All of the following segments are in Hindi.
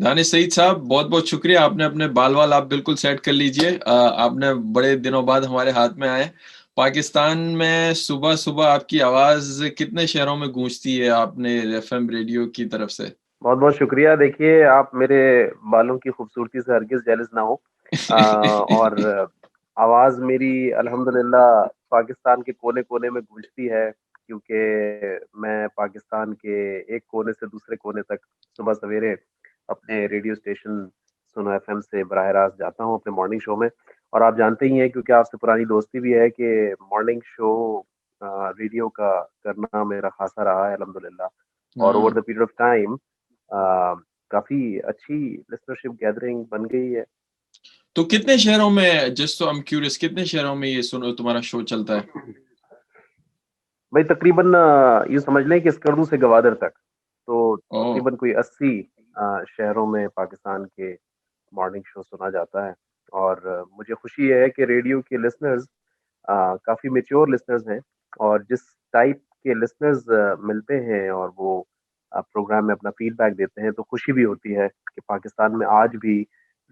दानिश सईद साहब, बहुत बहुत शुक्रिया। आपने अपने बाल वाल आप बिल्कुल सेट कर लीजिए। आपने बड़े दिनों बाद हमारे हाथ में आए। पाकिस्तान में सुबह सुबह आपकी आवाज कितने शहरों में गूंजती है आपने एफएम रेडियो की तरफ से? बहुत बहुत शुक्रिया। देखिए, आप मेरे बालों की खूबसूरती से हरगिज जेलस ना हो। और आवाज़ मेरी अल्हम्दुलिल्लाह पाकिस्तान के कोने कोने में गूंजती है, क्योंकि मैं पाकिस्तान के एक कोने से दूसरे कोने तक सुबह सवेरे अपने रेडियो स्टेशन सुनो एफएम से बराह रास्त जाता हूँ अपने मॉर्निंग शो में। और आप जानते ही हैं, क्योंकि आपसे पुरानी दोस्ती भी है, कि मॉर्निंग शो रेडियो का करना मेरा खासा रहा है अल्हम्दुलिल्लाह। और ओवर हाँ। द पीरियड ऑफ टाइम काफ़ी अच्छी लिसनरशिप गैदरिंग बन गई है। तो कितने शहरों में, जस्ट तो आई एम क्यूरियस, कितने शहरों में ये सुनो तुम्हारा शो चलता है? भाई तकरीबन यूँ समझ लें कि स्कर्दू से गवादर तक, तो ओ। तकरीबन कोई 80 शहरों में पाकिस्तान के मॉर्निंग शो सुना जाता है। और मुझे खुशी है कि रेडियो के लिसनर्स काफ़ी मैच्योर लिसनर्स हैं। और जिस टाइप के लिसनर्स मिलते हैं और वो प्रोग्राम में अपना फीडबैक देते हैं, तो खुशी भी होती है कि पाकिस्तान में आज भी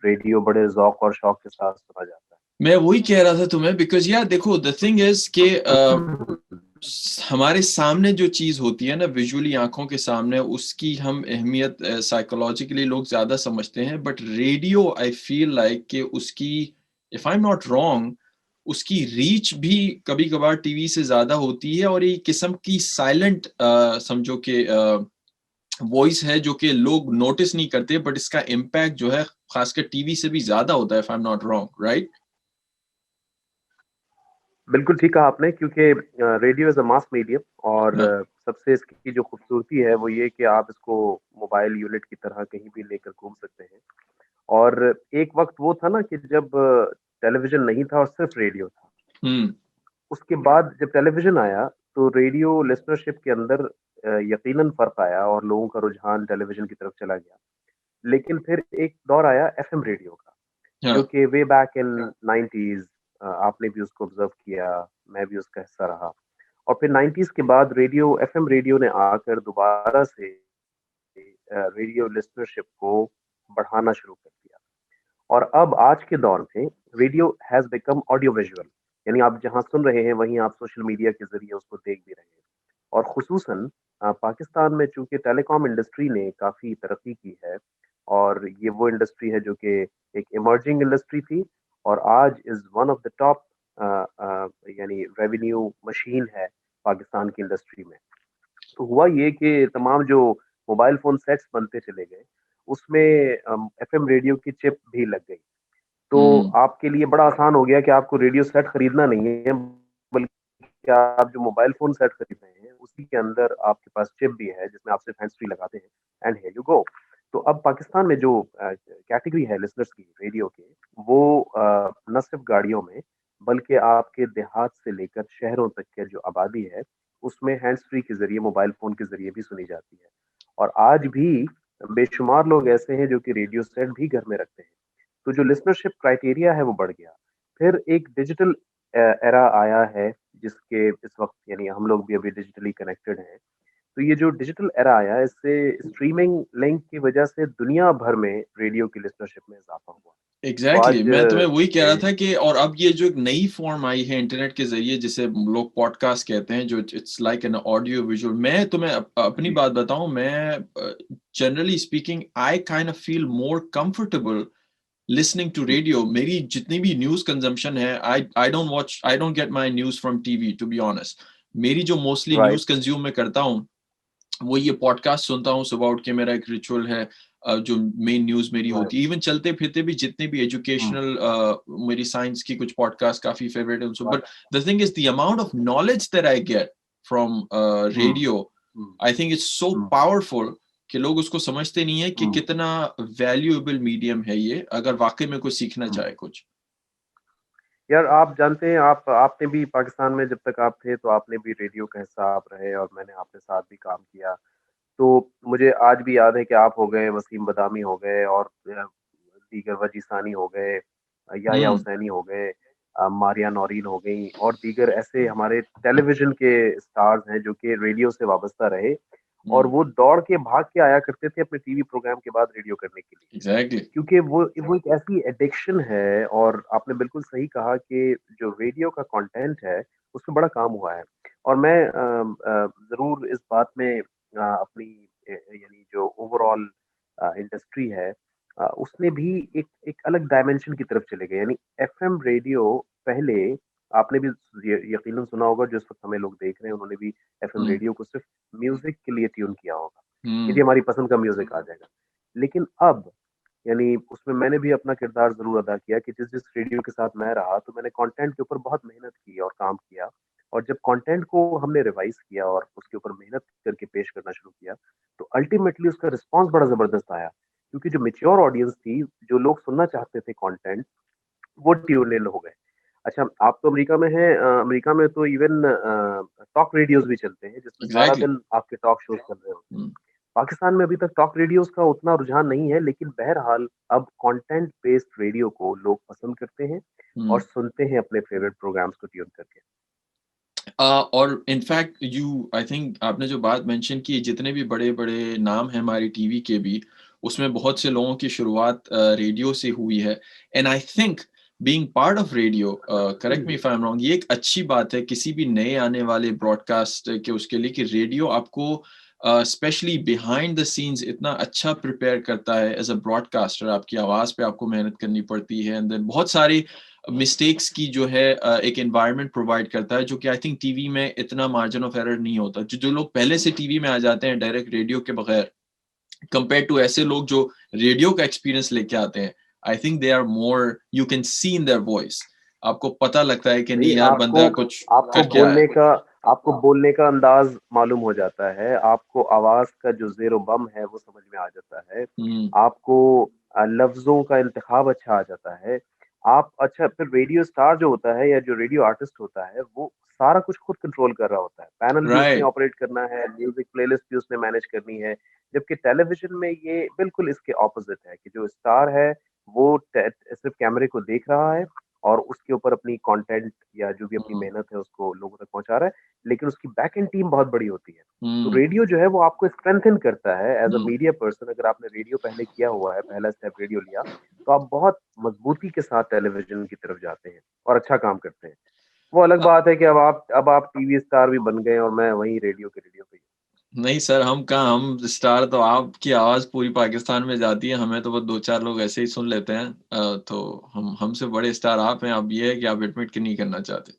रेडियो बड़े ज़ौक़ और शौक़ के साथ सुना जाता मैं वही कह रहा था तुम्हें, बिकॉज यार देखो, द थिंग इज कि है। हमारे सामने जो चीज होती है ना, विजुअली आंखों के सामने, उसकी हम अहमियत साइकोलॉजिकली लोग ज्यादा समझते हैं। But radio, I feel like कि उसकी, if I am not wrong, उसकी रीच भी कभी कभार टीवी से ज्यादा होती है। और ये किस्म की साइलेंट, समझो कि वॉइस है जो कि लोग नोटिस नहीं करते, बट इसका इम्पैक्ट जो है खासकर टीवी से भी ज्यादा होता है, if I am not wrong, right? बिल्कुल ठीक कहा आपने, क्योंकि radio is a mass medium. और सबसे इसकी जो खूबसूरती है वो ये कि आप इसको मोबाइल यूनिट की तरह कहीं भी लेकर घूम सकते हैं। और एक वक़्त वो था ना कि जब टेलीविज़न नहीं था और सिर्फ़ रेडियो था। हम्म। उसके बाद जब टेलीविज़न आया, तो रेडियो लिसनरशिप के अंदर यकीनन फ़र्क आया और लोगों का रुझान टेलीविज़न की तरफ चला गया। लेकिन फिर एक दौर आया एफ़एम रेडियो का, जो हाँ। कि वे बैक इन 90s आपने भी उसको ऑब्ज़र्व किया, मैं भी उसका हिस्सा रहा। और फिर 90s के बाद रेडियो एफ़एम रेडियो ने आकर दोबारा से रेडियो लिसनरशिप को बढ़ाना शुरू कर दिया। और अब आज के दौर में radio has become audio visual, यानी आप जहाँ सुन रहे हैं वहीं आप सोशल मीडिया के ज़रिए उसको देख भी रहे हैं। और ख़ुसूसन पाकिस्तान में चूँकि टेलीकॉम इंडस्ट्री ने काफ़ी तरक्की की है, और ये वो इंडस्ट्री है जो कि एक इमर्जिंग इंडस्ट्री थी, और आज is one of the top यानी रेवेन्यू मशीन है पाकिस्तान की इंडस्ट्री में। तो हुआ ये कि तमाम जो मोबाइल फ़ोन सेट्स बनते चले गए, उसमें एफ़एम रेडियो की चिप भी लग गई। तो हम्म। आपके लिए बड़ा आसान हो गया कि आपको रेडियो सेट खरीदना नहीं है, बल्कि आप जो मोबाइल फ़ोन सेट खरीद रहे हैं, उसी के अंदर आपके पास चिप भी है, जिसमें आप सिर्फ़ हैंड्स फ्री लगाते हैं एंड हियर यू गो। तो अब पाकिस्तान में जो कैटेगरी है लिसनर्स की रेडियो की, वो ना सिर्फ़ गाड़ियों में, बल्कि आपके देहात से लेकर शहरों तक के जो आबादी है, उसमें हैंड्स फ्री के ज़रिए, मोबाइल फ़ोन के ज़रिए भी सुनी जाती है। और आज भी बेशुमार लोग ऐसे हैं जो कि रेडियो सेट भी घर में रखते हैं। तो जो लिसनरशिप क्राइटेरिया है वो बढ़ गया। फिर एक डिजिटल एरा आया है, जिसके इस वक़्त यानी हम लोग भी अभी डिजिटली कनेक्टेड हैं। तो ये जो डिजिटल एरा आया है, इससे स्ट्रीमिंग लिंक की वजह से दुनिया भर में रेडियो की लिसनरशिप में इज़ाफ़ा हुआ। तो एग्जैक्टली, आज मैं तुम्हें वही कह रहा था कि, और अब ये जो एक नई फॉर्म आई है इंटरनेट के जरिए, जिसे लोग पॉडकास्ट कहते हैं, जो it's like an audio visual. मैं तुम्हें अपनी जी, बात बताऊं, मैं generally speaking I kind of feel more comfortable listening to जी, रेडियो। मेरी जितनी भी न्यूज कंजम्पशन है, I don't get my news from TV, to be honest. मेरी जो मोस्टली राइट, न्यूज कंज्यूम में करता हूँ, वो ये पॉडकास्ट सुनता हूँ सुबह उठ के। मेरा एक रिचुअल है, जो मेन न्यूज मेरी राइट, होती है। इवन चलते फिरते भी जितने भी हुँ, एजुकेशनल, मेरी साइंस की कुछ पॉडकास्ट काफी फेवरेट है। But right, the thing is the amount of knowledge that I get from hmm, radio, hmm, I think it's so hmm, powerful कि लोग उसको समझते नहीं है कि हुँ, कितना वैल्यूएबल मीडियम है ये, अगर वाकई में कोई सीखना हुँ। चाहे कुछ। यार आप जानते हैं, आप आपने भी पाकिस्तान में जब तक आप थे, तो आपने भी रेडियो का हिस्सा आप रहे, और मैंने आपके साथ भी काम किया। तो मुझे आज भी याद है कि आप हो गए, वसीम बदामी हो गए, और दीगर वजी सानी हो गए, याह्या हम्म। हुसैनी हो गए, मारिया नौरीन हो गई, और दीगर ऐसे हमारे टेलीविज़न के स्टार्स हैं जो कि रेडियो से वाबस्ता रहे। और हुँ, वो दौड़ के भाग के आया करते थे अपने टीवी प्रोग्राम के बाद रेडियो करने के लिए। एग्ज़ैक्टली। क्योंकि वो एक ऐसी एडिक्शन है और आपने बिल्कुल सही कहा कि जो रेडियो का कंटेंट है, उसमें बड़ा काम हुआ है। और मैं ज़रूर इस बात में अपनी यानी जो ओवरऑल इंडस्ट्री है उसने भी एक एक अलग डायमेंशन की तरफ चले गए। यानी एफएम रेडियो पहले आपने भी यकीनन सुना होगा, जिस वक़्त हमें लोग देख रहे हैं, उन्होंने भी एफएम हुँ, रेडियो को सिर्फ़ म्यूज़िक के लिए ट्यून किया होगा, कि जी हुँ, हमारी पसंद का म्यूज़िक आ जाएगा। लेकिन अब यानी उसमें मैंने भी अपना किरदार ज़रूर अदा किया कि जिस-जिस रेडियो के साथ मैं रहा, तो मैंने कंटेंट के ऊपर बहुत मेहनत की और काम किया। और जब कंटेंट को हमने रिवाइज़ किया और उसके ऊपर मेहनत करके पेश करना शुरू किया, तो अल्टीमेटली उसका रिस्पॉन्स बड़ा ज़बरदस्त आया। क्योंकि जो मैच्योर ऑडियंस थी, जो लोग सुनना चाहते थे कंटेंट, वो ट्यून इन हो गए। अच्छा, आप तो अमेरिका में हैं, अमेरिका में तो इवन टॉक रेडियोज़ भी चलते हैं, जिसमें सारा एग्ज़ैक्टली। दिन आपके टॉक शोज़ चल रहे होते हैं। हुँ, पाकिस्तान में अभी तक टॉक रेडियोज़ का उतना रुझान नहीं है, लेकिन बहरहाल अब कंटेंट बेस्ड रेडियो को लोग पसंद करते हैं और हुँ। सुनते हैं अपने फेवरेट प्रोग्राम्स को ट्यून करके। और इनफैक्ट आई थिंक आपने जो बात मेंशन की जितने भी बड़े-बड़े नाम हैं हमारी टीवी के भी, उसमें बहुत से लोगों की शुरुआत रेडियो से हुई है and I think being part of radio correct me if I am wrong ये एक अच्छी बात है किसी भी नए आने वाले ब्रॉडकास्ट के उसके लिए कि रेडियो आपको स्पेशली बिहाइंड द सीन्स इतना अच्छा प्रिपेयर करता है एज़ अ ब्रॉडकास्टर आपकी आवाज़ पे आपको मेहनत करनी पड़ती है एंड देन बहुत सारी मिस्टेक्स की जो है एक एनवायरनमेंट प्रोवाइड करता है जो कि आई थिंक टीवी में इतना मार्जिन ऑफ एरर नहीं होता जो जो लोग पहले से टीवी में आ जाते हैं डायरेक्ट रेडियो के बगैर कंपेयर टू ऐसे लोग जो रेडियो का एक्सपीरियंस लेके आते हैं I think they are more you can see in their voice आपको पता लगता है कि नहीं नहीं, यार आपको बंदा कुछ आपको करके आया है। बोलने का आपको बोलने का अंदाज़ मालूम हो जाता है, आपको आवाज़ का जो ज़ेर-ओ-बम है वो समझ में आ जाता है, हम्म आपको लफ्ज़ों का इंतख़ाब अच्छा आ जाता है। आप अच्छा फिर रेडियो स्टार जो होता है या जो रेडियो आर्टिस्ट होता है, वो सारा कुछ खुद कंट्रोल कर रहा होता है। पैनल भी उसने राइट ऑपरेट करना है, म्यूज़िक प्लेलिस्ट भी उसने मैनेज करनी है, जबकि टेलीविज़न में ये बिल्कुल इसके ऑपोज़िट है कि जो स्टार है, वो सिर्फ़ कैमरे को देख रहा है और उसके ऊपर अपनी कंटेंट या जो भी अपनी हम्म मेहनत है उसको लोगों तक पहुँचा रहा है, लेकिन उसकी बैक एंड टीम बहुत बड़ी होती है। तो हम्म रेडियो जो है वो आपको स्ट्रेंथन करता है as a hmm media person. अगर आपने रेडियो पहले किया हुआ है, पहला स्टेप रेडियो लिया, तो आप बहुत मज़बूती के साथ टेलीविज़न की तरफ जाते हैं और अच्छा काम करते हैं। वो अलग बात है कि अब आप टीवी स्टार भी बन गए और मैं वहीं रेडियो के रेडियो पे ही नहीं सर, हम कहाँ हम स्टार तो आपकी आवाज़ पूरी पाकिस्तान में जाती है, हमें तो बस 2-4 लोग ऐसे ही सुन लेते हैं। तो हम हमसे बड़े स्टार आप हैं, अब ये है कि आप एडमिट क्यों नहीं करना चाहते।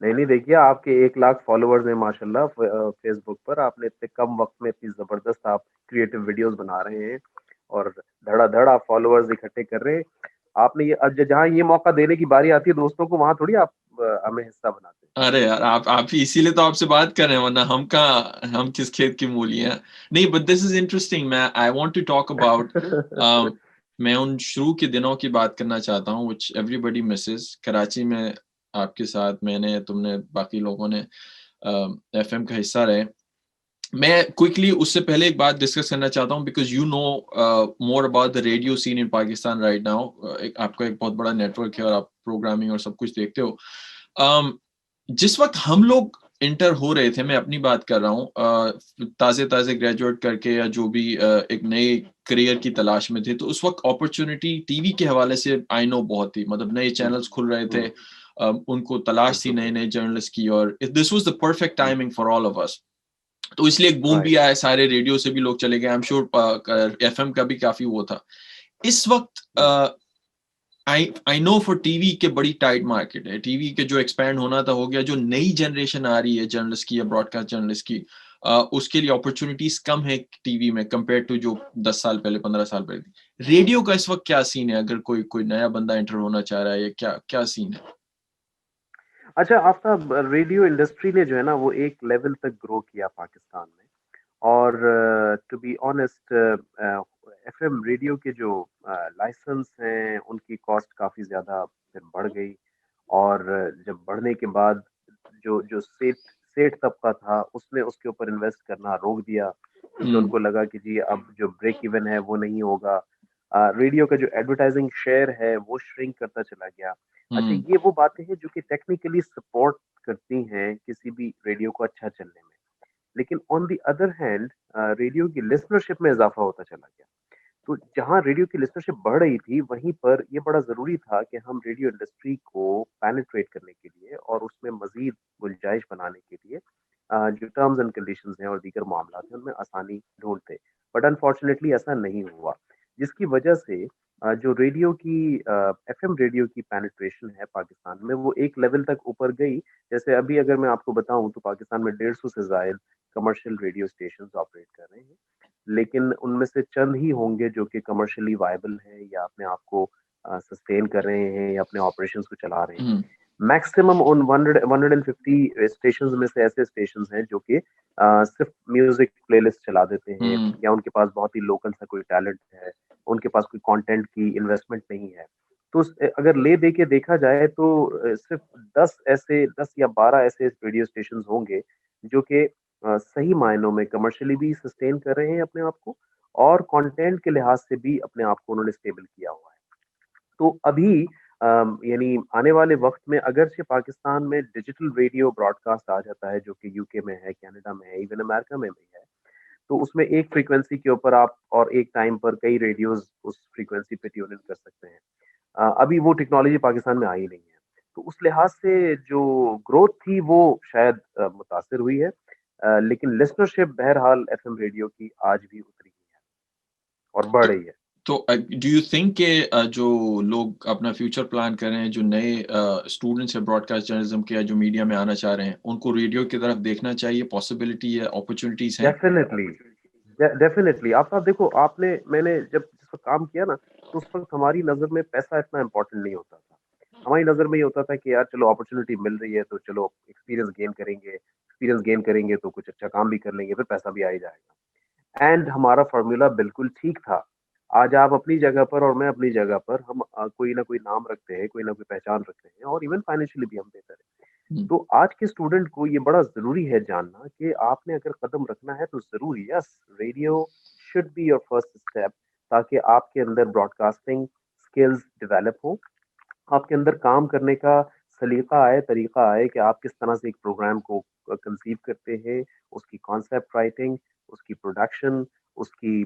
नहीं, नहीं, देखिए आपके 1 लाख फॉलोवर्स हैं माशाल्लाह फ़ेसबुक पर। आपने इतने कम वक़्त में इतनी ज़बरदस्त आप क्रिएटिव वीडियोज़ बना रहे हैं और धड़ाधड़ आप फॉलोवर्स इकट्ठे कर रहे हैं। आपने ये अब ज जहाँ ये मौका देने की बारी आती है दोस्तों को, वहाँ थोड़ी आप हमें हिस्सा बनाते हैं। अरे यार, आप ही इसीलिए तो आपसे बात कर रहे हैं, वरना हम कहाँ हम किस खेत की मूली हैं। नहीं, बट दिस इज़ इंटरेस्टिंग मैं I want to talk about uh, मैं उन शुरू के दिनों की बात करना चाहता हूँ व्हिच एवरीबॉडी मिसेस कराची में आपके साथ मैंने, तुमने, बाकी लोगों ने एफएम का हिस्सा रहे। मैं क्विकली उससे पहले एक बात डिस्कस करना चाहता हूँ because you know more about the radio seen in Pakistan right now एक आपका एक बहुत बड़ा नेटवर्क है और आप प्रोग्रामिंग और सब कुछ देखते हो। जिस वक़्त हम लोग एंटर हो रहे थे, मैं अपनी बात कर रहा हूँ ताज़े-ताज़े ग्रेजुएट करके या जो भी एक नए करियर की तलाश में थे, तो उस वक़्त अपॉर्च्युनिटी टीवी के हवाले से आई नो बहुत थी, मतलब नए हुँ, चैनल्स खुल रहे थे। हुँ, उनको तलाश थी बिल्कुल, नए-नए जर्नलिस्ट की और this was the perfect hmm, timing for all of us. तो इसलिए एक बूम भी राइट, आया, सारे रेडियो से भी लोग चले गए। आई एम श्योर एफएम का भी काफ़ी वो था। इस वक़्त हुँ, आई नो फॉर टीवी के बड़ी टाइट मार्केट है। टीवी के जो एक्सपैंड होना था हो गया, जो नई जनरेशन आ रही है जर्नलिस्ट की या ब्रॉडकास्ट जर्नलिस्ट की उसके लिए अपॉर्च्युनिटीज़ कम है टीवी में कंपेयर्ड टू जो 10 साल पहले, 15 साल पहले थी। रेडियो का इस वक़्त क्या सीन है? अगर कोई कोई नया बंदा एंटर होना चाह रहा है या क्या क्या सीन है? अच्छा, आफ्ताब, रेडियो इंडस्ट्री ने जो है ना वो एक लेवल तक ग्रो किया पाकिस्तान में। और to be honest FM radio के जो लाइसेंस हैं उनकी कॉस्ट काफ़ी ज़्यादा फिर बढ़ गई। और जब बढ़ने के बाद जो जो सेठ सेठ तबका था उसने उसके ऊपर इन्वेस्ट करना रोक दिया, क्योंकि हुँ, उनको लगा कि जी अब जो ब्रेक इवन है वो नहीं होगा। रेडियो का जो एडवर्टाइजिंग शेयर है वो श्रिंक करता चला गया। अच्छा, हुँ, ये वो बातें हैं जो कि टेक्निकली सपोर्ट करती हैं किसी भी रेडियो को अच्छा चलने में। लेकिन on the other hand radio की लिसनरशिप में इज़ाफ़ा होता चला गया। तो जहाँ रेडियो की लिसनरशिप बढ़ रही थी, वहीं पर ये बड़ा ज़रूरी था कि हम रेडियो इंडस्ट्री को पेनिट्रेट करने के लिए और उसमें मज़ीद गुंजाइश बनाने के लिए जो टर्म्स एंड कंडीशंस हैं और दीगर मामलात हैं, उनमें आसानी ढूँढते। बट अनफॉर्चुनेटली ऐसा नहीं हुआ, जिसकी वजह से जो रेडियो की एफ़एम रेडियो की पेनिट्रेशन है पाकिस्तान में, वो एक लेवल तक ऊपर गई। जैसे अभी अगर मैं आपको बताऊँ, तो पाकिस्तान में 150 से ज़ायद कमर्शियल रेडियो स्टेशंस ऑपरेट कर रहे हैं। लेकिन उनमें से चंद ही होंगे जो कि कमर्शियली वायबल हैं या अपने आप को सस्टेन कर रहे हैं या अपने ऑपरेशंस को चला रहे हैं। हुँ, मैक्सिमम उन 100 150 स्टेशंस में से ऐसे स्टेशंस हैं जो कि सिर्फ म्यूजिक प्लेलिस्ट चला देते हैं, हुँ, या उनके पास बहुत ही लोकल सा कोई टैलेंट है, उनके पास कोई कंटेंट की इन्वेस्टमेंट नहीं है। तो अगर ले दे के देखा जाए तो सिर्फ 10 या 12 ऐसे रेडियो स्टेशंस होंगे जो कि सही मायनों में कमर्शियली भी सस्टेन कर रहे हैं अपने आप को, और कंटेंट के लिहाज से भी अपने आप को उन्होंने स्टेबल किया हुआ है। तो अभी यानी आने वाले वक़्त में अगरचे पाकिस्तान में डिजिटल रेडियो ब्रॉडकास्ट आ जाता है, जो कि यूके में है, कनाडा में है, इवन अमेरिका में भी है। तो उसमें एक फ्रीक्वेंसी के ऊपर आप और एक टाइम पर कई रेडियोज़ उस फ्रीक्वेंसी पे ट्यून इन कर सकते हैं। अभी वो टेक्नोलॉज़ी पाकिस्तान में आई नहीं है। तो उस लिहाज से जो ग्रोथ थी वो शायद मुतासिर हुई है। लेकिन लिस्टनरशिप बहरहाल एफ़एम रेडियो की आज भी उतरी ही है और बढ़ तो रही है। डू यू थिंक कि जो लोग अपना फ्यूचर प्लान कर रहे हैं, जो नए स्टूडेंट्स हैं ब्रॉडकास्ट जर्नलिज़्म के या जो मीडिया में आना चाह रहे हैं, उनको रेडियो की तरफ देखना चाहिए, पॉसिबिलिटी है, अपॉर्च्युनिटीज़ हैं? Definitely, definitely. आप देखो, आपने मैंने जब जिस वक़्त काम किया ना, तो उस वक़्त हमारी नज़र में पैसा इतना इम्पोर्टेंट नहीं होता था। हमारी नज़र में ये होता था कि यार चलो अपॉर्च्युनिटी मिल रही है तो चलो एक्सपीरियंस गेन करेंगे तो कुछ अच्छा काम भी कर लेंगे, फिर पैसा भी आ ही जाएगा। एंड हमारा फ़ॉर्मूला बिल्कुल ठीक था। आज आप अपनी जगह पर और मैं अपनी जगह पर, हम कोई ना कोई नाम रखते हैं, कोई ना कोई पहचान रखते हैं, और इवन फाइनेंशियली भी हम बेहतर हैं। हुँ, तो आज के स्टूडेंट को ये बड़ा ज़रूरी है जानना कि आपने अगर कदम रखना है तो ज़रूर, yes, radio should be your first step, ताकि आपके अंदर ब्रॉडकास्टिंग स्किल्स डेवलप हो, आपके अंदर काम करने का सलीका आए, तरीका आए कि आप किस तरह से एक प्रोग्राम को कंसीव करते हैं, उसकी कॉन्सेप्ट राइटिंग, उसकी प्रोडक्शन, उसकी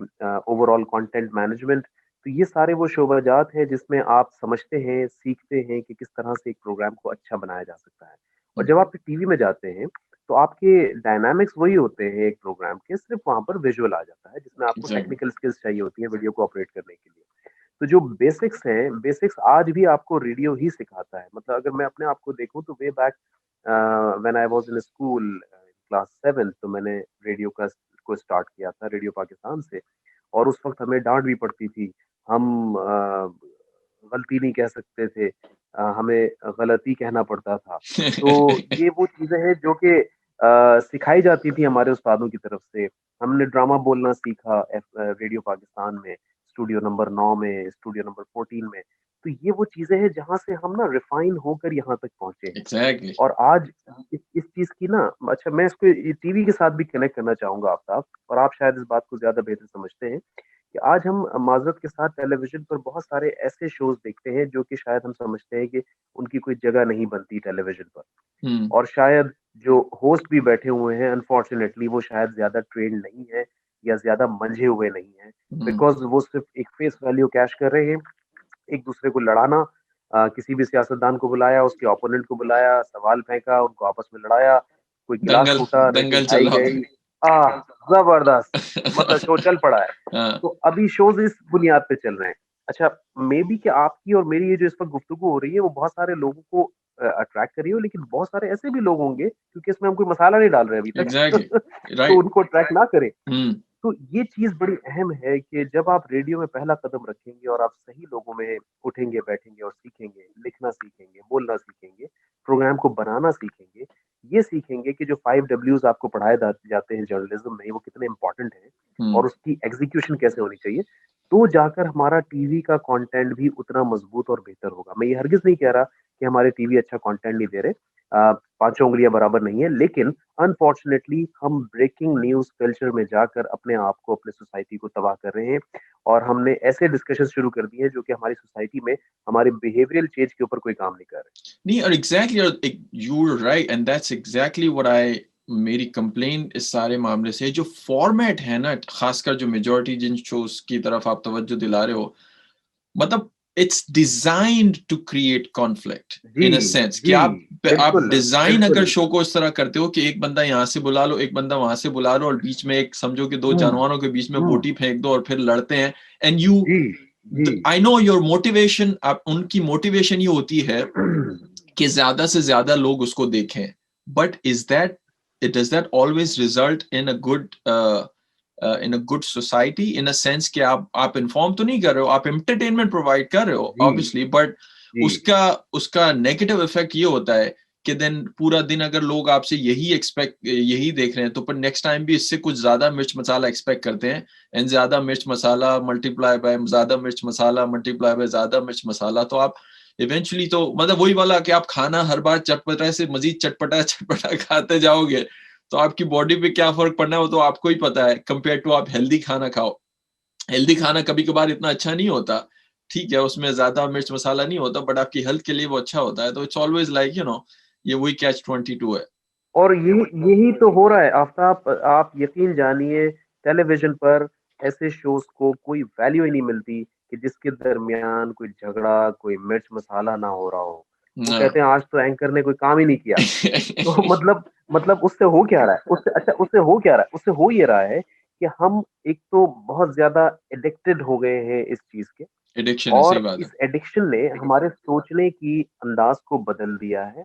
ओवरऑल कंटेंट मैनेजमेंट। तो ये सारे वो शोबाजात हैं जिसमें आप समझते हैं, सीखते हैं कि किस तरह से एक प्रोग्राम को अच्छा बनाया जा सकता है। और हुँ, जब आप टीवी में जाते हैं, तो आपके डायनामिक्स वही होते हैं एक प्रोग्राम के, सिर्फ़ वहाँ पर विजुअल आ जाता है, जिसमें आपको एग्ज़ैक्टली। टेक्निकल स्किल्स चाहिए होती है वीडियो को ऑपरेट करने के लिए। तो जो बेसिक्स हैं, बेसिक्स आज भी आपको रेडियो ही सिखाता है। मतलब अगर मैं अपने आप को देखूँ तो way back when I was in school class 7, तो मैंने रेडियो को स्टार्ट किया था, रेडियो पाकिस्तान से, और उस वक़्त हमें डाँट भी पड़ती थी। हम गलती नहीं कह सकते थे, हमें गलती कहना पड़ता था। तो ये वो चीज़ें हैं जो कि सिखाई जाती थी हमारे उस्तादों की तरफ से। हमने ड्रामा बोलना सीखा रेडियो पाकिस्तान में, स्टूडियो नंबर 9 में, स्टूडियो नंबर 14 में। तो ये वो चीज़ें हैं जहाँ से हम ना रिफ़ाइन होकर यहाँ तक पहुँचे हैं। एग्ज़ैक्टली। और आज इस चीज़ की ना, अच्छा, मैं इसको ये टीवी के साथ भी कनेक्ट करना चाहूँगा आफ्ताब, और आप शायद इस बात को ज़्यादा बेहतर समझते हैं कि आज हम माज़रत के साथ टेलीविज़न पर बहुत सारे ऐसे शोज़ देखते हैं जो कि शायद हम समझते हैं कि उनकी कोई जगह नहीं बनती टेलीविज़न पर। हुँ, और शायद जो होस्ट भी बैठे हुए हैं, अनफॉर्च्युनेटली वो शायद ज़्यादा ट्रेन्ड नहीं है या ज़्यादा मंझे हुए नहीं हैं, हुँ। बिकॉज़ वो सिर्फ़ एक फेस वैल्यू कैश कर रहे हैं, एक-दूसरे को लड़ाना, किसी भी सियासतदान को बुलाया, उसके ओपोनेंट को बुलाया, सवाल फेंका, उनको आपस में लड़ाया, कोई गिलास दंगल टूटा, रेडी दंगल उठाई चल रहा गई। होता ज़बरदस्त! मतलब शो चल पड़ा है। हाँ, तो अभी शोज़ इस बुनियाद पे चल रहे हैं। अच्छा, मेबी कि आपकी और मेरी ये जो इस वक़्त गुफ्तगू हो रही है, वो बहुत सारे लोगों को अट्रैक्ट कर रही हो, लेकिन बहुत सारे ऐसे भी लोग होंगे, क्योंकि इसमें हम कोई मसाला नहीं डाल रहे हैं अभी तक, एग्ज़ैक्टली, तो राइट। उनको अट्रैक्ट ना करें। हुँ, तो ये चीज़ बड़ी अहम है कि जब आप रेडियो में पहला कदम रखेंगे और आप सही लोगों में उठेंगे, बैठेंगे और सीखेंगे, लिखना सीखेंगे, बोलना सीखेंगे, प्रोग्राम को बनाना सीखेंगे, ये सीखेंगे कि जो 5 डब्ल्यूज़ आपको पढ़ाए जाते हैं जर्नलिज़्म में, वो कितने इम्पोर्टेंट हैं हुँ। और उसकी एग्ज़ीक्यूशन कैसे होनी चाहिए, तो जाकर हमारा टीवी का कंटेंट भी उतना मज़बूत और बेहतर होगा। मैं ये हरगिज़ नहीं कह रहा कि हमारे टीवी अच्छा कंटेंट नहीं दे रहे, पाँचों उँगलियाँ बराबर नहीं है, लेकिन अनफॉर्चुनेटली हम ब्रेकिंग न्यूज़ कल्चर में जाकर अपने आप को, अपनी सोसाइटी को तबाह कर रहे हैं, और हमने ऐसे डिस्कशन शुरू कर दिए हैं जो कि हमारी सोसाइटी में हमारे बिहेवियरल चेंज के ऊपर कोई काम नहीं कर रहे। नहीं और एग्ज़ैक्टली और एक you are right and that's exactly what I मेरी कंप्लेन इस सारे मामले से जो फॉर्मेट है ना, खासकर जो मेजॉरिटी जिन शोज की तरफ आप तवज्जो दिला रहे हो, मतलब it's designed to create conflict जी, इन अ सेंस कि जी, आप बिल्कुल, डिजाइन अगर बिल्कुल। शो को इस तरह करते हो कि एक बंदा यहाँ से बुला लो, एक बंदा वहां से बुला लो, और बीच में एक समझो कि दो हुँ, जानवरों के बीच में हुँ, बोटी फेंक दो और फिर लड़ते हैं, एंड यू, जी, जी। आई नो योर मोटिवेशन, आप उनकी मोटिवेशन ये होती है कि ज्यादा से ज्यादा लोग उसको देखें, but is that, it does that always result in a good, in a good society, in a sense कि आप इन्फॉर्म तो नहीं कर रहे हो, आप एंटरटेनमेंट प्रोवाइड कर रहे हो जी, ऑब्वियसली, बट जी, उसका उसका नेगेटिव इफेक्ट ये होता है कि देन पूरा दिन अगर लोग आपसे यही देख रहे हैं, तो पर नेक्स्ट टाइम भी इससे कुछ ज्यादा मिर्च मसाला एक्सपेक्ट करते हैं, एंड ज्यादा मिर्च मसाला मल्टीप्लाई बाय ज्यादा मिर्च मसाला मल्टीप्लाई बाय ज्यादा मिर्च मसाला, तो आप इवेंचुअली, तो मतलब वही वाला कि आप खाना हर बार चटपटा से मजीद चटपटा चटपटा खाते जाओगे, तो आपकी बॉडी पे क्या फर्क पड़ना है वो तो आपको ही पता है, कंपेयर टू आप हेल्दी खाना खाओ। हेल्दी खाना कभी कभार इतना अच्छा नहीं होता, ठीक है, उसमें ज्यादा मिर्च मसाला नहीं होता, बट आपकी हेल्थ के लिए वो अच्छा होता है, तो इट्स ऑलवेज लाइक ये वही कैच 22 है। और यही यही तो हो रहा है आफ्ताब। आप यकीन जानिए, टेलीविजन पर ऐसे शोज को कोई वैल्यू ही नहीं मिलती कि जिसके दरमियान कोई झगड़ा, कोई मिर्च मसाला ना हो रहा हो। वो हाँ। कहते हैं आज तो एंकर ने कोई काम ही नहीं किया। तो मतलब उससे हो क्या रहा है? उससे हो क्या रहा है? उससे हो ये रहा है कि हम एक तो बहुत ज़्यादा एडिक्टेड हो गए हैं इस चीज़ के, एडिक्शन है, सही और बात है। इस एडिक्शन ने हमारे सोचने की अंदाज़ को बदल दिया है।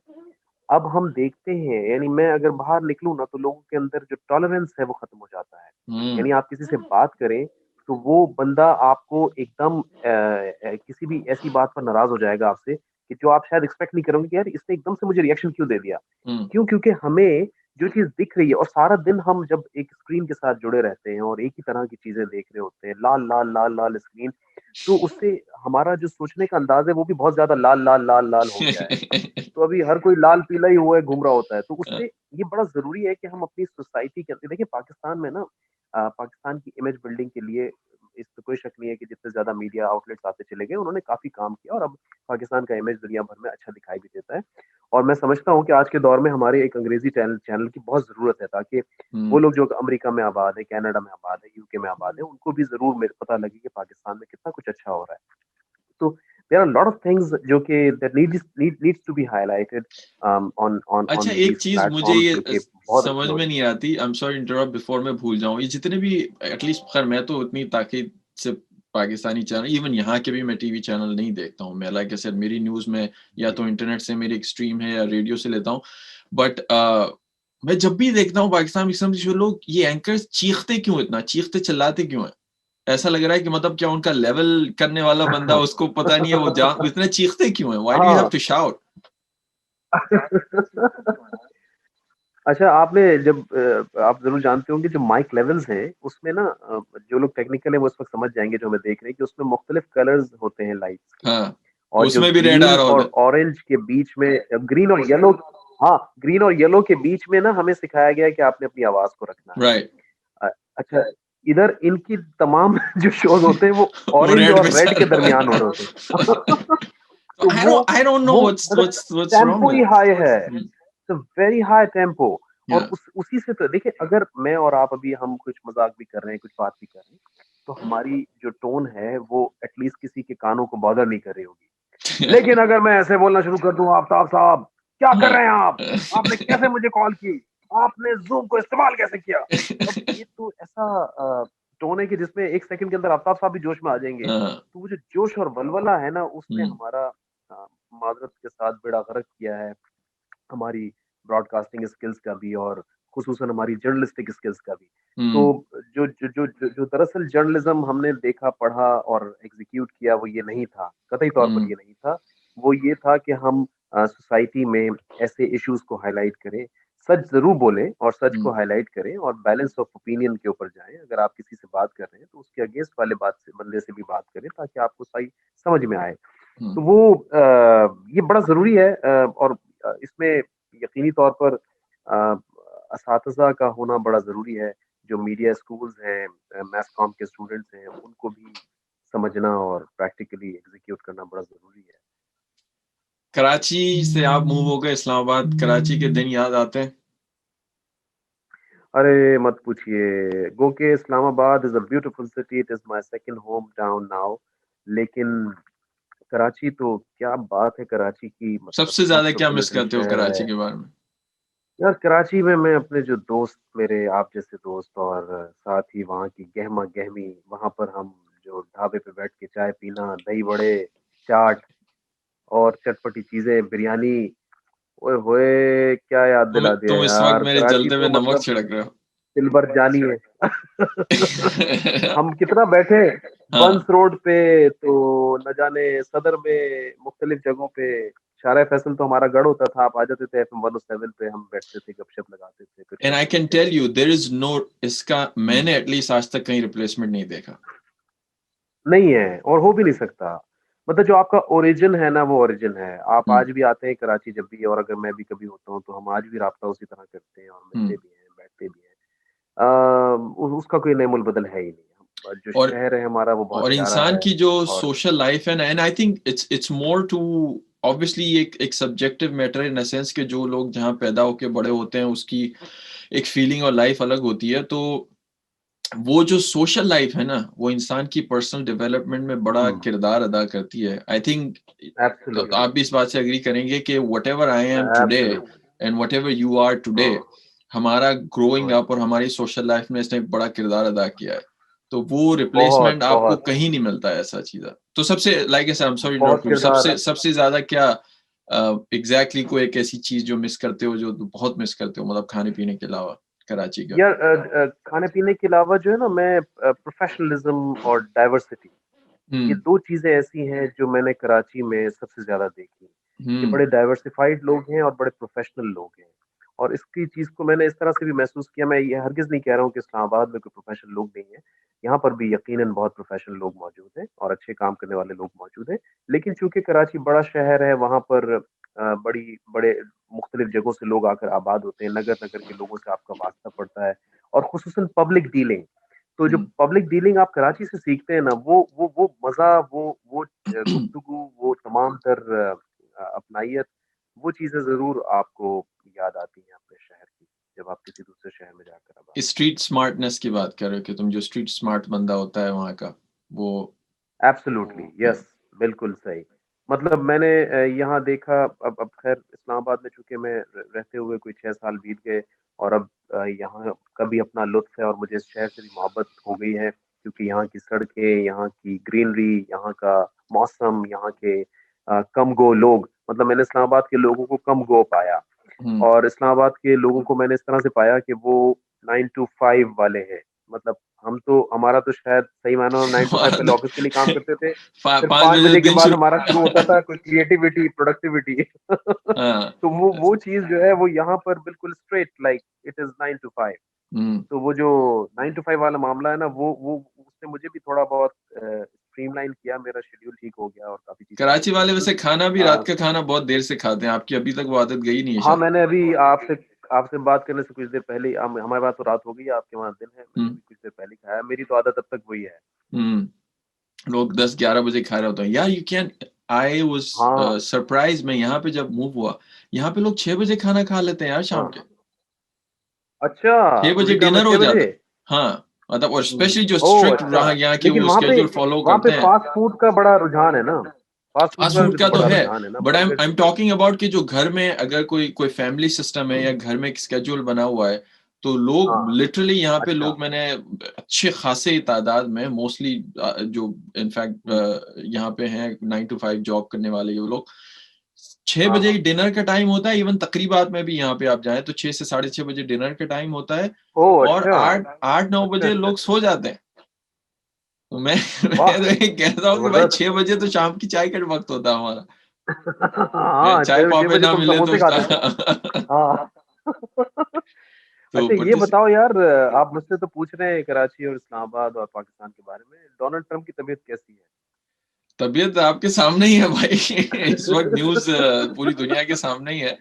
अब हम देखते हैं, यानी मैं अगर बाहर निकलूँ ना, तो लोगों के अंदर जो टॉलरेंस है वो खत्म हो जाता है। यानी हम्म। आप किसी से बात करें, तो वो बंदा आपको एकदम किसी भी ऐसी बात पर नाराज़ हो जाएगा आपसे कि जो आप शायद एक्सपेक्ट नहीं करोगे कि यार इसने एकदम से मुझे रिएक्शन क्यों दे दिया? हम्म। क्यों? क्योंकि हमें जो चीज़ दिख रही है, और सारा दिन हम जब एक स्क्रीन के साथ जुड़े रहते हैं और एक ही तरह की चीज़ें देख रहे होते हैं, लाल-लाल, लाल-लाल स्क्रीन, तो उससे हमारा जो सोचने का अंदाज़ है वो भी बहुत ज़्यादा लाल-लाल, लाल-लाल हो गया है। तो अभी हर कोई लाल पीला ही हुआ है, घूम रहा होता है। तो उससे ये बड़ा ज़रूरी है कि हम अपनी सोसाइटी के अंदर देखिए, पाकिस्तान में ना पाकिस्तान की इमेज बिल्डिंग के लिए इसमें कोई शक नहीं है कि जितने ज़्यादा मीडिया आउटलेट्स आते चले गए, उन्होंने काफ़ी काम किया, और अब पाकिस्तान का इमेज दुनिया भर में अच्छा दिखाई भी देता है। और मैं समझता हूँ कि आज के दौर में हमारे एक अंग्रेज़ी चैनल चैनल की बहुत ज़रूरत है, ताकि वो हम्म। लोग जो अमेरिका में आबाद है, कनाडा में आबाद है, यूके में आबाद है, उनको भी ज़रूर मेरे पता लगे कि पाकिस्तान में कितना कुछ अच्छा हो रहा है। So there are a lot of things जो कि that needs to be highlighted अच्छा, on एक these चीज मुझे platforms ये जो कि बहुत अच्छे समझ हो में रहे नहीं आती, I am sorry interrupt before मैं भूल जाऊं, ये जितने भी, एटलीस्ट खैर मैं तो उतनी ताकि से पाकिस्तानी चैनल, इवन यहाँ के भी मैं टीवी चैनल नहीं देखता हूँ, मैं लाइक आई सेड मेरी न्यूज में या हैं। तो इंटरनेट से मेरी एक स्ट्रीम है या रेडियो से लेता हूँ, बट मैं जब भी देखता हूँ पाकिस्तान में जो लोग ये एंकर्स चीखते क्यों, इतना चीखते चिल्लाते क्यों है? ऐसा लग रहा है कि मतलब क्या उनका लेवल करने वाला बंदा उसको पता नहीं है, वो इतने चीखते क्यों है? व्हाई डू यू हैव हाँ। To shout? अच्छा, आपने जब आप ज़रूर जानते होंगे जो माइक लेवल्स हैं, उसमें ना जो लोग टेक्निकल हैं वो इस वक़्त समझ जाएँगे, जो हमें देख रहे हैं कि उसमें मुख्तलिफ कलर्स होते हैं लाइट्स के। हाँ, और जो उसमें भी रेड आ ग्रीन रहा और होता ऑरेंज के बीच में ग्रीन और येलो, हाँ, ग्रीन और येलो के बीच में ना हमें सिखाया गया है कि आपने अपनी आवाज़ को रखना है, है। राइट। अच्छा, इधर इनकी तमाम जो शोज़ होते हैं वो वो ऑरेंज रेड पे और रेड चल के रहा दरमियान हो रहे होते है। हैं। तो तो आई डोंट नो वो मतलब what's wrong tempo he with high है, दिस। तो वेरी हाई टेम्पो। और या। उसी से तो देखिए, अगर मैं और आप अभी हम कुछ मज़ाक भी कर रहे हैं, कुछ बात भी कर रहे हैं, तो हमारी जो टोन है वो एटलीस्ट किसी के कानों को बॉदर नहीं कर रही होगी। लेकिन अगर मैं ऐसे बोलना शुरू कर दूँ, आफ्ताब साहब, क्या कर रहे हैं आप? आपने कैसे मुझे कॉल की? आपने ज़ूम को इस्तेमाल कैसे किया? अब ये तो ऐसा टोन है कि जिसमें 1 सेकंड के अंदर आफ्ताब साहब भी जोश में आ जाएँगे। हाँ। तो वो जो जोश और वलवला है ना, उसने हम्म। हमारा माज़रत के साथ बेड़ा गर्क किया है, हमारी ब्रॉडकास्टिंग स्किल्स का भी, और खुसूसन हमारी जर्नलिस्टिक स्किल्स का भी। तो हम्म। जो दरअसल जर्नलिज़्म हमने देखा, पढ़ा और एग्ज़ीक्यूट किया, वो ये नहीं था, कतई तौर पर हम्म। ये नहीं था। वो ये था कि हम सोसाइटी में ऐसे इश्यूज़ को हाइलाइट करें, सच ज़रूर बोलें और सच को हम्म। हाइलाइट करें, और बैलेंस ऑफ ओपिनियन के ऊपर जाएँ। अगर आप किसी से बात कर रहे हैं, तो उसके अगेंस्ट वाले बात से बंदे से भी बात करें, ताकि आपको सही समझ में आए। तो हम्म। वो ये बड़ा ज़रूरी है, और इसमें यकीनी तौर पर असातिज़ा का होना बड़ा ज़रूरी है। जो मीडिया स्कूल्स हैं, मास कॉम के स्टूडेंट्स हैं, उनको भी समझना और प्रैक्टिकली एग्ज़ीक्यूट करना बड़ा ज़रूरी है। कराची से आप मूव हो गए इस्लामाबाद, कराची के दिन याद आते हैं? अरे मत पूछिए, गो के Islamabad is a beautiful city, it is my second home town now. लेकिन कराची तो क्या बात है कराची की, मतलब सबसे ज़्यादा क्या मिस कॉस्मोपॉलिटन करते हो शहर है। कराची के बारे में? यार कराची में मैं अपने जो दोस्त मेरे आप जैसे दोस्त और साथ ही वहाँ की गहमा-गहमी, वहाँ पर हम जो ढाबे पे बैठ के चाय पीना, दही बड़े, चाट और चटपटी चीज़ें, बिरयानी, ओए होए! क्या याद दिला दिया तुम इस वक़्त यार, मेरे कराची जलते हुए तो नमक मतलब छिड़क रहे हो। दिल भर जानी है। हम कितना बैठे हाँ, बंस रोड पे, तो न जाने सदर में, मुख्तलिफ जगहों पे। शारा फैसल तो हमारा गढ़ होता था, आप आ जाते थे एफएम 107 पे, हम बैठते थे, गपशप लगाते थे, फिर एंड आई कभी कैन मिलते टेल थे। यू देयर इज़ नो इसका मैंने एटलीस्ट आज तक कहीं रिप्लेसमेंट नहीं देखा। नहीं है और हो भी नहीं सकता। मतलब जो आपका ओरिजिन है ना, वो ओरिजिन है। आप हुँ, आज भी आते हैं कराची जब भी, और अगर मैं भी कभी होता हूँ, तो हम आज भी राब्ता उसी तरह करते हैं और हुँ। मिलते भी हैं, बैठते भी हैं। उ उसका कोई नई-मुल-बदल है ही नहीं। जो और शहर है हमारा वो बहुत और प्यारा इंसान है। की जो और सोशल लाइफ है ना and I think it's more to obviously एक subjective matter in a sense कि जो लोग जहाँ पैदा होके बड़े होते हैं उसकी एक फीलिंग और लाइफ अलग होती है तो वो जो सोशल लाइफ है ना वो इंसान की पर्सनल डेवलपमेंट में बड़ा हुँ, किरदार अदा करती है आई थिंक तो एब्सोल्युटली, आप भी इस बात से एग्री करेंगे कि whatever I am today absolutely. And whatever you are today हाँ, हमारा ग्रोइंग हाँ। अप और हमारी सोशल लाइफ में इसने एक बड़ा किरदार अदा किया है तो वो बहुत, रिप्लेसमेंट आपको बहुत, कहीं नहीं मिलता है ऐसा चीज़ तो सबसे लाइक आई एम सॉरी बहुत इंटरप्ट किरदार। सबसे सबसे ज्यादा क्या एग्जैक्टली कोई एक ऐसी चीज जो मिस करते हो जो बहुत मिस करते हो मतलब खाने पीने के अलावा कराची का यार खाने-पीने के अलावा जो है ना, मैं प्रोफ़ेशनलिज़्म और डाइवर्सिटी, ये हम्म 2 चीज़ें ऐसी हैं जो मैंने कराची में सबसे ज़्यादा देखी, कि हम्म बड़े डाइवर्सिफ़ाइड लोग हैं और बड़े प्रोफ़ेशनल लोग हैं। और इसकी चीज़ को मैंने इस तरह से भी महसूस किया, मैं ये हरगिज़ नहीं कह रहा हूँ कि इस्लामाबाद में कोई प्रोफ़ेशनल लोग नहीं हैं। यहाँ पर भी यकीनन बहुत प्रोफ़ेशनल लोग मौजूद हैं और अच्छे काम करने वाले लोग मौजूद हैं। लेकिन चूँकि कराची बड़ा शहर है, वहाँ पर बड़ी बड़े मुख्तलिफ जगहों से लोग आकर आबाद होते हैं, नगर-नगर के लोगों से आपका वास्ता पड़ता है, और ख़ुसूसन पब्लिक डीलिंग। तो जो हम्म पब्लिक डीलिंग आप कराची से सीखते हैं ना, वो मज़ा, वो गुफ्तगू, वो तमाम तर अपनाइयत, वो चीज़ें ज़रूर आपको याद आती हैं अपने शहर की, जब आप किसी दूसरे शहर में जाकर आबाद होते स्ट्रीट स्मार्टनेस की बात कर रहे हो कि तुम जो स्ट्रीट स्मार्ट बंदा होता है वहाँ का वो हैं। एब्सोल्युटली, हम्म यस, बिल्कुल सही। मतलब मैंने यहाँ देखा, अब ख़ैर इस्लामाबाद में चूँकि मैं रहते हुए कोई 6 साल बीत गए, और अब यहाँ का भी अपना लुत्फ़ है और मुझे इस शहर से भी मोहब्बत हो गई है, क्योंकि यहाँ की सड़कें, यहाँ की ग्रीनरी, यहाँ का मौसम, यहाँ के कम गो लोग, मतलब मैंने इस्लामाबाद के लोगों को कम गो पाया। हम्म और इस्लामाबाद के लोगों को मैंने इस तरह से पाया कि वो 9 टू 5 वाले हैं। मतलब हमारा तो शायद सही मायनों में 9 टू 5 पहले ऑफ़िस के लिए काम करते थे, फिर 5 5 बजे बजे के दिन बाद शुरू हमारा शुरू होता था कोई क्रिएटिविटी, प्रोडक्टिविटी। हाँ तो वो चीज़ जो है वो यहाँ पर बिल्कुल straight, like it is 9 to 5। हम्म तो वो जो 9 टू 5 वाला मामला है ना, वो उसने मुझे भी थोड़ा बहुत स्ट्रीमलाइन किया, मेरा शेड्यूल ठीक हो गया और काफ़ी चीज़ें कराची ठीक हो वाले गई। वैसे खाना भी अ रात का खाना बहुत देर से खाते हैं आपकी अभी तक वो आदत गई नहीं है हाँ, शायद मैंने अभी आपसे आपसे बात करने से कुछ देर पहले ही, हमारे पास तो रात हो गई है, आपके वहाँ दिन है, मैंने हम्म अभी कुछ देर पहले ही खाया। मेरी तो आदत अब तक वही है। लोग 10-11 बजे खा रहे होते हैं यार यू कैन आई वाज हाँ, सरप्राइज मैं यहाँ पे जब मूव हुआ यहाँ पे लोग 6 बजे खाना खा लेते हैं यार शाम के हाँ। अच्छा, 6 बजे अमेरिका में डिनर 6 हो बजे? जाता है हाँ मतलब और हुँ। स्पेशली जो ओह! स्ट्रिक्ट अच्छा। रहा यहाँ की लेकिन वो स्केड्यूल फॉलो वहाँ पे करते हैं फ़ास्ट फ़ूड का बड़ा रुझान है ना? फ़ास्ट फ़ूड फास्ट का फूड भी तो का तो बड़ा है रुझान है ना, but burger I am chicken. Talking about कि जो घर में अगर कोई कोई फैमिली सिस्टम है या घर में एक स्केड्यूल बना हुआ है तो लोग हाँ, लिटरली यहाँ पे अच्छा। लोग मैंने अच्छे खासे तादाद में मोस्टली जो हुँ, इनफैक्ट यहाँ पे हैं 9 to 5 जॉब करने वाले ये लोग 6 बजे हाँ। डिनर का टाइम होता है इवन तकरीबात में भी यहाँ पे आप जाएं तो 6 से 6:30 बजे डिनर का टाइम होता है ओह! और अच्छा। आठ आठ नौ अच्छा, बजे अच्छा, लोग अच्छा। सो जाते हैं तो मैं वाह! मैं तो ये कहता हूँ कि भाई ज़बरदस्त। 6 बजे तो शाम की चाय का वक्त होता है हमारा हाँ, चाय 6 पापे बजे ना तो हम मिले तो समोसे उसका खाते थे। हाँ। तो अच्छा, बट ये दिस बताओ यार, आप मुझसे तो पूछ रहे हैं कराची और इस्लामाबाद और पाकिस्तान के बारे में, डोनाल्ड ट्रम्प की तबीयत कैसी है? तबीयत आपके सामने ही है भाई इस वक्त न्यूज़ पूरी दुनिया के सामने ही है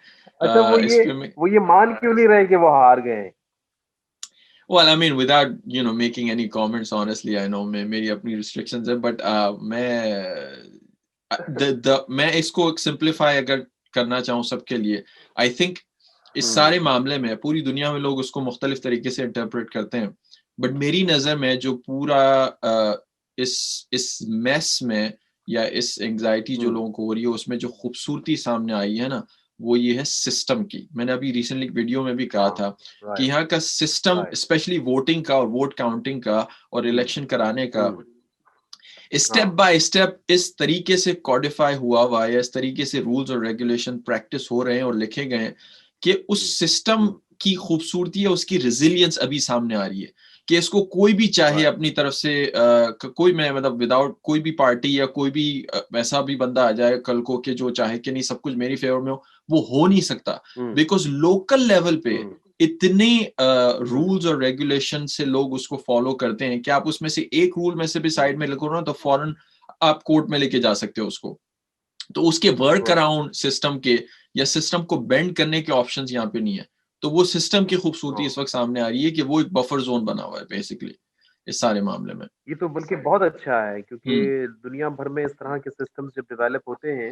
अच्छा, इस पे में वो ये मान क्यों नहीं रहे कि वो हार गए हैं? well I mean without making any comments honestly I know मेरी अपनी restrictions है but मैं मैं इसको सिंपलीफाई अगर करना चाहूँ सबके लिए आई थिंक इस सारे मामले में पूरी दुनिया में लोग उसको मुख्तलिफ तरीके से इंटरप्रेट करते हैं, बट मेरी नज़र में जो पूरा इस मेस में या इस एंग्जाइटी जो लोगों को हो रही है उसमें जो खूबसूरती सामने आई है ना, वो ये है सिस्टम की। मैंने अभी रिसेंटली वीडियो में भी कहा था कि यहाँ का सिस्टम, स्पेशली वोटिंग का और वोट काउंटिंग का और इलेक्शन कराने का, स्टेप बाय स्टेप इस तरीके से कॉडिफाई हुआ है, इस तरीके से रूल्स और रेगुलेशन प्रैक्टिस हो रहे हैं और लिखे गए हैं कि उस सिस्टम की खूबसूरती है, उसकी रेजिलियंस अभी सामने आ रही है कि इसको कोई भी चाहे अपनी तरफ से कोई, मैं मतलब विदाउट कोई भी पार्टी या कोई भी ऐसा भी बंदा आ जाए कल को कि जो चाहे कि नहीं सब कुछ मेरी फेवर में वो हो नहीं सकता, बिकॉज लोकल लेवल पे इतने रूल्स और रेगुलेशन से लोग उसको फॉलो करते हैं कि आप उसमें से एक रूल में से भी साइड में लिखो ना तो फौरन आप कोर्ट में लेके जा सकते हो उसको। तो उसके वर्क अराउंड सिस्टम के या सिस्टम को बेंड करने के ऑप्शंस यहाँ पे नहीं है। तो वो सिस्टम की खूबसूरती इस वक्त सामने आ रही है कि वो एक बफर जोन बना हुआ है बेसिकली इस सारे मामले में। ये तो बल्कि बहुत अच्छा है क्योंकि दुनिया भर में इस तरह के सिस्टम्स जब डेवलप होते हैं,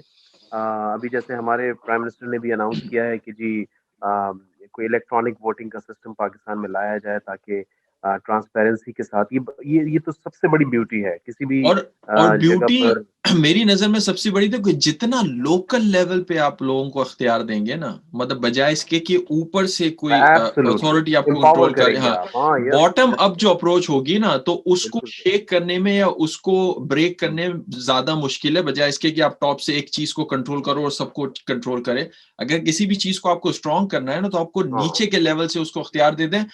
अभी जैसे हमारे प्राइम मिनिस्टर ने भी अनाउंस किया है कि जी कोई इलेक्ट्रॉनिक वोटिंग का सिस्टम पाकिस्तान में लाया जाए ताकि ट्रांसपेरेंसी के साथ ये तो सबसे बड़ी ब्यूटी है किसी भी और जगह ब्यूटी पर। मेरी नजर में सबसे बड़ी तो कि जितना लोकल लेवल पे आप लोगों को अख्तियार देंगे ना, मतलब बजाय इसके कि ऊपर से कोई एब्सोल्युटली अथॉरिटी आपको एम्पावर कंट्रोल करे, करेंगे हाँ, आप। हाँ यस, बॉटम अप जो अप्रोच होगी ना तो उसको बिल्कुल सही। शेक करने में या उसको ब्रेक करने में ज्यादा मुश्किल है, बजाय इसके कि आप टॉप से एक चीज को कंट्रोल करो और सबको कंट्रोल करे। अगर किसी भी चीज को आपको स्ट्रॉन्ग करना है ना तो आपको नीचे के लेवल से उसको अख्तियार दे दें,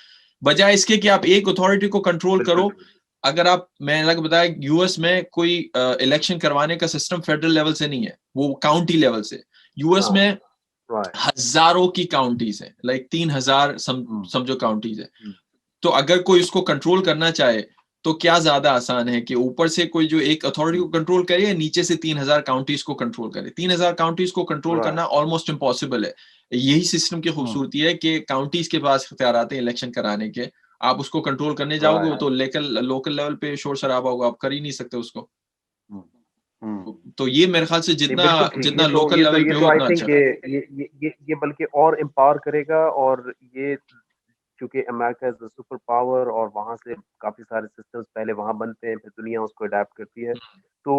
बजाय इसके कि आप एक अथॉरिटी को कंट्रोल करो। अगर आप, मैं अलग बताया, यूएस में कोई इलेक्शन करवाने का सिस्टम फेडरल लेवल से नहीं है, वो काउंटी लेवल से। यूएस में हजारों की काउंटीज है, लाइक 3,000 समझो काउंटीज है। तो अगर कोई उसको कंट्रोल करना चाहे तो क्या ज्यादा आसान है कि ऊपर से कोई जो एक अथॉरिटी को कंट्रोल करे या नीचे से 3,000 काउंटीज को कंट्रोल करे? 3,000 काउंटीज को कंट्रोल करना ऑलमोस्ट इम्पॉसिबल है। यही सिस्टम की खूबसूरती है कि काउंटीज के पास इख्तियार आते हैं इलेक्शन कराने के, आप उसको कंट्रोल करने जाओगे वो तो लोकल लेवल पे शोर शराबा होगा, आप कर ही नहीं सकते उसको। तो ये मेरे ख्याल से नहीं जितना बिल्कुल ठीक। जितना लोकल लेवल पे हो आई उतना थिंक अच्छा। ये बल्कि और एम्पावर करेगा। और ये क्योंकि America is the super power और वहाँ से काफी सारे सिस्टम्स पहले वहाँ बनते हैं फिर दुनिया उसको अडेप्ट करती है। तो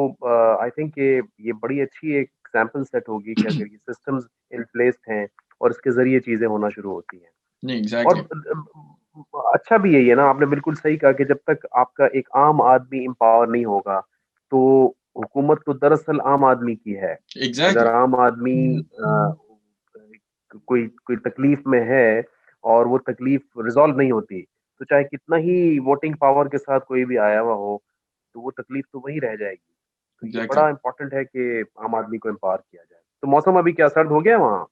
आई थिंक ये बड़ी अच्छी एक एग्जांपल सेट होगी कि अगर ये सिस्टम्स इन प्लेस हैं और इसके जरिए चीजें होना शुरू होती हैं। नहीं, और एग्जैक्टली अच्छा भी यही है ना, आपने बिल्कुल सही कहा कि जब तक आपका एक आम आदमी एम्पावर नहीं होगा तो हुकूमत तो दरअसल आम आदमी की है। अगर एग्जैक्टली आम आदमी कोई कोई तकलीफ में है और वो तकलीफ रिजॉल्व नहीं होती तो चाहे कितना ही वोटिंग पावर के साथ कोई भी आया हुआ हो तो वो तकलीफ तो वही रह जाएगी। तो ये एग्जैक्टली बड़ा इंपॉर्टेंट है कि आम आदमी को एम्पावर किया जाए। तो मौसम अभी क्या सर्द हो गया वहाँ?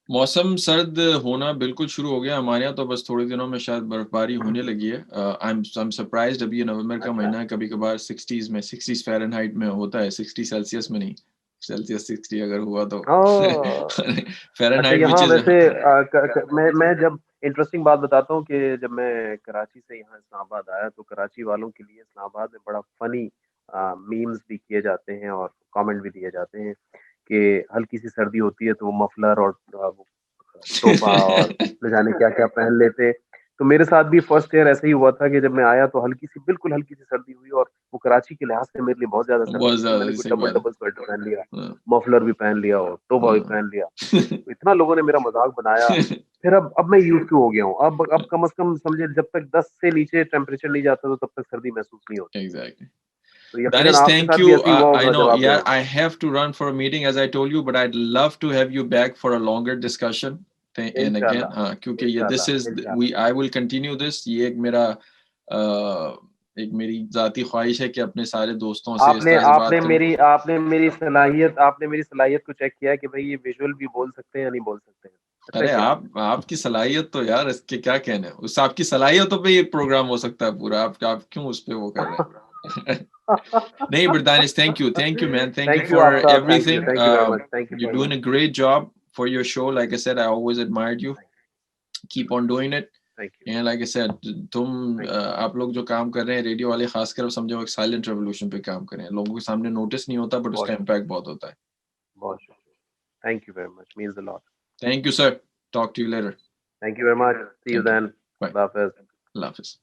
मौसम सर्द होना बिल्कुल शुरू हो गया हमारे यहाँ, तो बस थोड़े दिनों में शायद बर्फबारी होने लगी है। आई एम सरप्राइज्ड, अभी ये नवंबर का अच्छा महीना है, कभी कभार 60s में, 60s फ़ारेनहाइट में होता है, 60 सेल्सियस में नहीं, सेल्सियस 60 अगर हुआ तो हाँ। अच्छा फ़ारेनहाइट विच यहाँ इज वैसे मैं जब इंटरेस्टिंग बात बताता हूँ कि जब मैं कराची से यहाँ इस्लामाबाद आया तो कराची वालों के लिए इस्लामाबाद में बड़ा फनी मीम्स भी किए जाते हैं और कमेंट भी दिए जाते हैं कि हल्की सी सर्दी होती है तो वो मफलर और वो टोपा और न जाने क्या क्या पहन लेते। तो मेरे साथ भी फर्स्ट ईयर ऐसे ही हुआ था कि जब मैं आया तो बिल्कुल हल्की सी सर्दी हुई और वो कराची के लिहाज से मेरे लिए बहुत ज्यादा सर्दी बहुत थी। तो मैंने ज्यादा कोई सही डबल बात है। डबल स्वेटर पहन लिया, हाँ, मफलर भी पहन लिया और टोपा भी हाँ। पहन लिया। तो इतना लोगों ने मेरा मजाक बनाया। फिर अब मैं यूज टू हो गया हूँ। अब कम से कम समझे जब तक 10 से नीचे टेम्परेचर नहीं जाता तो तब तक सर्दी महसूस नहीं होती। एग्जैक्टली। तो यकीनन Danish, आपके thank साथ भी you. ऐसे ही हुआ I होगा know, जब आप yeah, यहाँ। I have to run for a meeting as I told you, but I'd love to have you back for a longer discussion. And again, इंशाल्लाह, क्योंकि ये this is इंशाल्लाह। I will continue this. ये एक मेरा एक मेरी जाती ख्वाहिश है कि अपने सारे दोस्तों से इस आपने तरह से बात करूं। आपने मेरी सलाहियत को चेक किया है कि भाई ये विजुअल भी बोल सकते हैं या नहीं बोल सकते हैं? अच्छा अरे किया आपने। आपकी सलाहियत तो यार, इसके क्या कहने, उस आपकी सलाहियतों पे ये प्रोग्राम हो सकता है पूरा। आप क्यों उस पे वो कर रहे हैं? नहीं, but Danish, thank you, man. Thank you thank you for Aftab, everything. Thank you very much, thank you You're very doing a much. great job for your show. Like I said, I always admired you. Keep on doing it. Thank you, And like I said, तुम थैंक यू। आप लोग जो काम कर रहे हैं रेडियो वाले, खासकर अब समझो एक साइलेंट रेवोल्यूशन पे काम कर रहे हैं। लोगों के सामने नोटिस नहीं होता, बट बहुत उसका शुक्रिया, इम्पैक्ट बहुत होता है। बहुत शुक्रिया। Thank you very much, means a lot. Thank you, sir. Talk to you later. Thank you very much. See you Thank you. then. Bye. Allah Hafiz. Allah Hafiz.